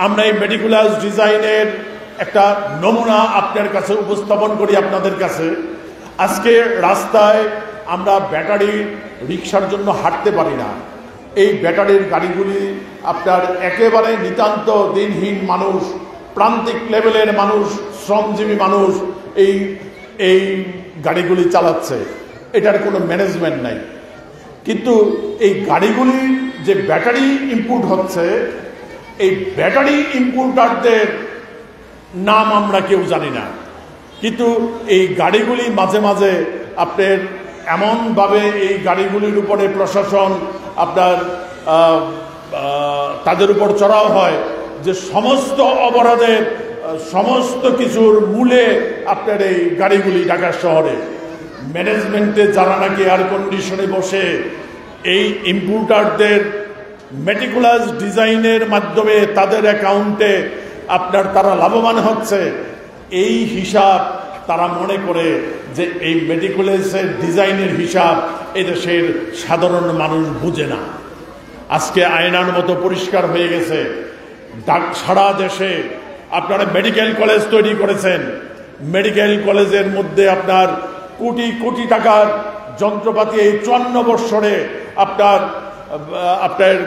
আমরা এই মেটিকুলাস ডিজাইনের একটা নমুনা আপনার কাছে উপস্থাপন করি আপনাদের কাছে। আজকে রাস্তায় আমরা ব্যাটারি রিক্সার জন্য হাঁটতে পারি না। এই ব্যাটারির গাড়িগুলি আপনার একেবারে নিতান্ত দিনহীন মানুষ, প্রান্তিক লেভেলের মানুষ, শ্রমজীবী মানুষ এই গাড়িগুলি চালাচ্ছে। এটার কোনো ম্যানেজমেন্ট নাই। কিন্তু এই গাড়িগুলি যে ব্যাটারি ইম্পোর্ট হচ্ছে, এই ব্যাটারি ইম্পোর্টারদের নাম আমরা কেউ জানি না। কিন্তু এই গাড়িগুলি মাঝে মাঝে আপনার এমনভাবে এই গাড়িগুলির উপরে প্রশাসন আপনার তাদের উপর চড়াও হয় যে সমস্ত অপরাধের সমস্ত কিছুর মূলে আপনার এই গাড়িগুলি ঢাকা শহরে ম্যানেজমেন্টে যারা নাকি এয়ার কন্ডিশনে বসে এই ইম্পোর্টারদের মেটিকুলাস ডিজাইনের মাধ্যমে তাদের অ্যাকাউন্টে আপনার তারা লাভবান হচ্ছে, এই হিসাব তারা মনে করে যে এই মেডিকেলের ডিজাইনের হিসাব এদেশের সাধারণ মানুষ বুঝে না। আজকে আয়নার মতো পরিষ্কার হয়ে গেছে। সারা দেশে আপনারা মেডিকেল কলেজ তৈরি করেছেন, মেডিকেল কলেজের মধ্যে আপনার কোটি কোটি টাকার যন্ত্রপাতি এই 54 বৎসরে আপনার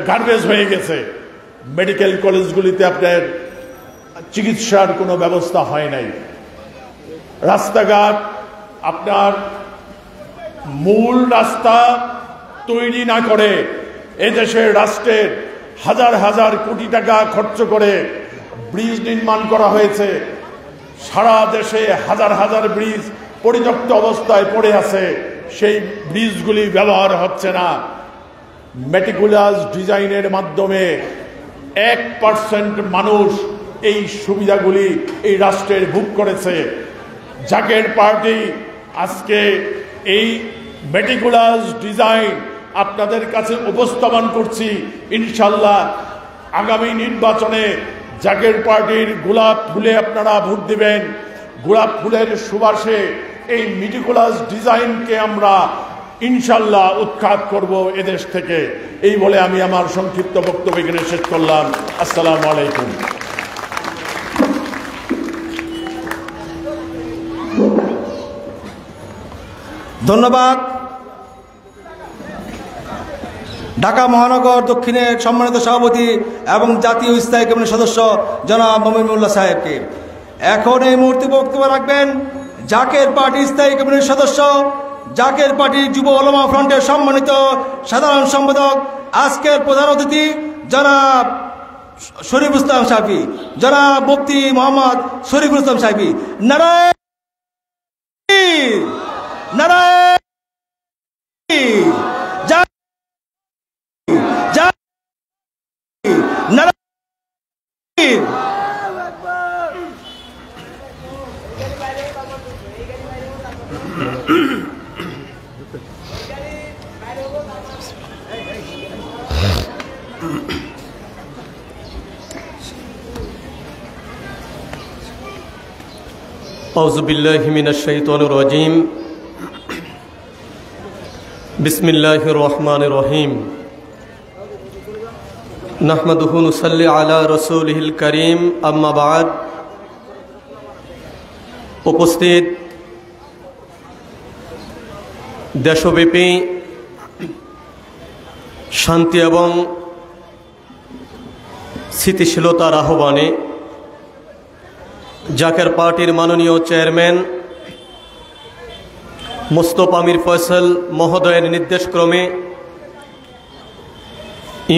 গার্বেজ হয়ে গেছে। মেডিকেল কলেজগুলিতে আপনার চিকিৎসার কোনো ব্যবস্থা হয় নাই। রাস্তাঘাট আপনার মূল রাস্তা তৈরি না করে এদেশের রাষ্ট্রের হাজার হাজার কোটি টাকা খরচ করে ব্রিজ নির্মাণ করা হয়েছে। সারা দেশে হাজার হাজার ব্রিজ পরিত্যক্ত অবস্থায় পড়ে আছে, সেই ব্রিজগুলি ব্যবহার হচ্ছে না। মেটিকুলাস ডিজাইনের মাধ্যমে 1% মানুষ এই সুবিধাগুলি এই রাষ্ট্রের ভোগ করেছে। জাকের পার্টি আজকে এই মেটিকুলাস ডিজাইন আপনাদের কাছে উপস্থাপন করছি। ইনশাল্লাহ আগামী নির্বাচনে জাকের পার্টির গোলাপ ফুলে আপনারা ভোট দিবেন। গোলাপ ফুলের সুবাসে এই মেটিকুলাস ডিজাইনকে আমরা ইনশাল্লাহ উৎখাত করব এদেশ থেকে। এই বলে আমি আমার সংক্ষিপ্ত বক্তব্য এখানে শেষ করলাম। আসসালামু আলাইকুম। ধন্যবাদ। ঢাকা মহানগর দক্ষিণের সম্মানিত সভাপতি এবং জাতীয় স্থায়ী কমিটির সদস্য জনাব মমিনুল্লাহ সাহেবকে। এখন এই মুহূর্তে বক্তব্য রাখবেন জাকের পার্টি স্থায়ী কমিটির সদস্য, জাকের পার্টি যুব ওলামা ফ্রন্টের সম্মানিত সাধারণ সম্পাদক, আজকের প্রধান অতিথি জনাব শরীফুল ইসলাম সাহেবী, জনাব মুফতি মোহাম্মদ শরীফুল ইসলাম সাহেবী। নারায়ণ নারায়ণ أعوذ بالله من الشيطان الرجيم بسم الله الرحمن الرحيم نحمده ونصلي على رسوله الكريم أما بعد উপস্থিত দেশব্যাপী শান্তি এবং স্থিতিশীলতার আহ্বানে জাকের পার্টির মাননীয় চেয়ারম্যান মোস্তফা মির ফয়সাল মহোদয়ের নির্দেশক্রমে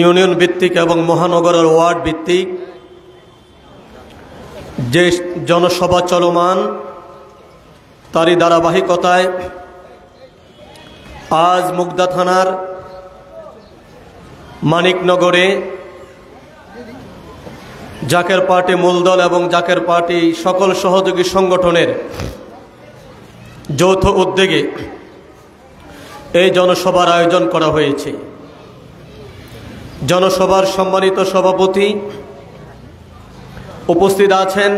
ইউনিয়ন ভিত্তিক এবং মহানগরের ওয়ার্ড ভিত্তিক যে জনসভা চলমান, তারই ধারাবাহিকতায় আজ মুগদা থানার মানিকনগরে জাকের পার্টি মূলদল এবং জাকের পার্টি সকল সহযোগী সংগঠনের যৌথ উদ্যোগে এই জনসভার আয়োজন করা হয়েছে। জনসভার সম্মানিত সভাপতি উপস্থিত আছেন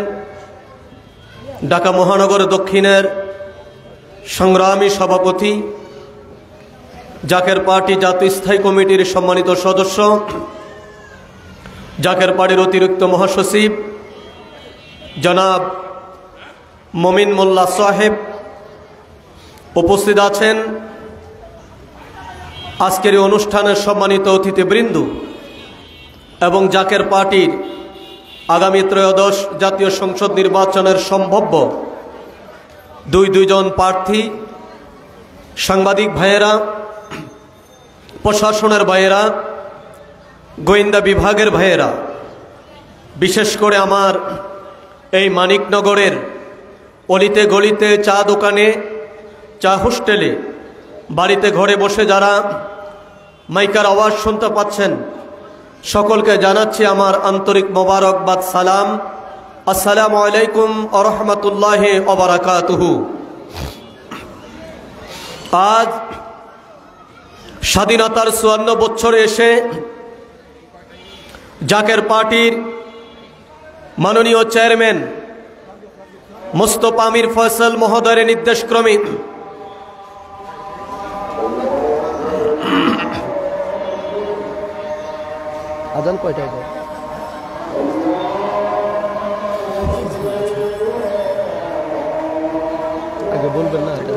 ঢাকা মহানগর দক্ষিণের সংগ্রামী সভাপতি, জাকের পার্টি জাতীয় স্থায়ী কমিটির সম্মানিত সদস্য, জাকের পার্টির অতিরিক্ত মহাসচিব জনাব মমিন মোল্লা সাহেব। উপস্থিত আছেন আজকের এই অনুষ্ঠানের সম্মানিত অতিথিবৃন্দ এবং জাকের পার্টির আগামী ত্রয়োদশ জাতীয় সংসদ নির্বাচনের সম্ভাব্য দুইজন প্রার্থী, সাংবাদিক ভাইয়েরা, প্রশাসনের ভাইয়েরা, গোয়েন্দা বিভাগের ভাইয়েরা, বিশেষ করে আমার এই মানিকনগরের অলিতে গলিতে, চা দোকানে, চা হোস্টেলে, বাড়িতে ঘরে বসে যারা মাইকার আওয়াজ শুনতে পাচ্ছেন, সকলকে জানাচ্ছি আমার আন্তরিক মোবারকবাদ সালাম। আসসালামু আলাইকুম ওয়া রাহমাতুল্লাহি ওয়া বারাকাতুহু। আজ স্বাধীনতার 54 বছরে এসে জাকের পার্টির মাননীয় চেয়ারম্যান মোস্তফা আমির ফয়সাল মহোদয়ের নির্দেশক্রমে আজান কয়টায় যায়? আগে বলবেন না এটা।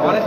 অনেক